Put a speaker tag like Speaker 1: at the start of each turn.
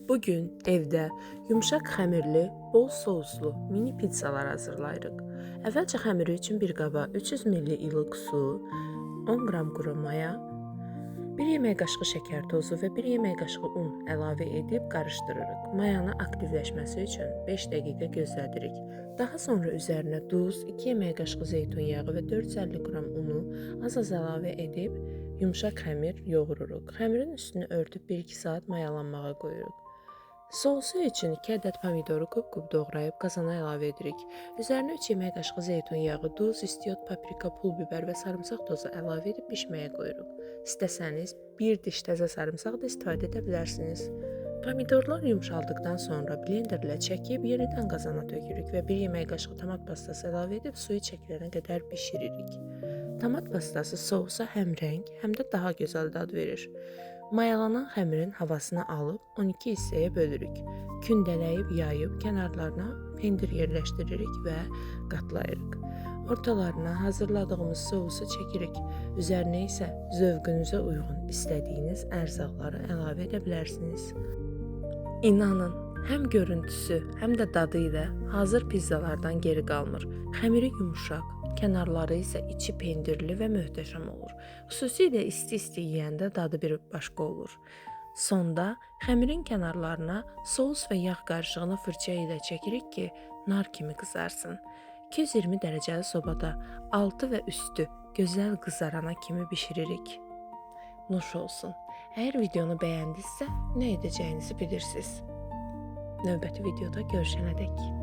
Speaker 1: Bugün evdə yumşaq xəmirli, bol souslu mini pizzalar hazırlayırıq. Əvvəlcə xəmiri üçün bir qaba 300 ml ilıq su, 10 qram quru maya, 1 yemək qaşığı şəkər tozu və 1 yemək qaşığı un əlavə edib qarışdırırıq. Mayanın aktivləşməsi üçün 5 dəqiqə gözlədirik. Daha sonra üzərinə duz, 2 yemək qaşığı zeytun yağı və 450 qram unu az-az əlavə edib yumşaq xəmir yoğururuq. Xəmirin üstünü örtüb 1-2 saat mayalanmağa qoyuruq. Sousu üçün 2 ədəd pomidoru qub-qub doğrayıb qazana əlavə edirik. Üzərinə 3 yemək qaşığı zeytun yağı, duz, istiyot, paprika, pul biber və sarımsaq tozu əlavə edib bişməyə qoyuruq. İstəsəniz 1 diş təzə sarımsaq da istifadə edə bilərsiniz. Pomidorlar yumşaldıqdan sonra blenderlə çəkib yenidən qazana tökürük və 1 yemək qaşığı tomat pastası əlavə edib suyu çəkilənə qədər bişiririk. Tomat pastası sousa həm rəng, həm də daha gözəl dad verir. Mayalanan xəmirin havasını alıb 12 hissəyə bölürük. Kündələyib yayıb kənarlarına pendir yerləşdiririk və qatlayırıq. Ortalarına hazırladığımız sousu çəkirik. Üzərinə isə zövqünüzə uyğun istədiyiniz ərzaqları əlavə edə bilərsiniz. İnanın, həm görüntüsü, həm də dadı ilə hazır pizzalardan geri qalmır. Xəmiri yumşaq, kənarları isə içi pendirli və möhtəşəm olur. Xüsusilə isti-isti yeyəndə dadı bir başqa olur. Sonda xəmirin kənarlarına sous və yağ qarışığını fırça ilə çəkirik ki, nar kimi qızarsın. 220 dərəcəli sobada altı və üstü gözəl qızarana kimi bişiririk. Nuş olsun. Əgər videonu bəyəndinizsə, nə edəcəyinizi bilirsiniz. Növbəti videoda görüşənədək.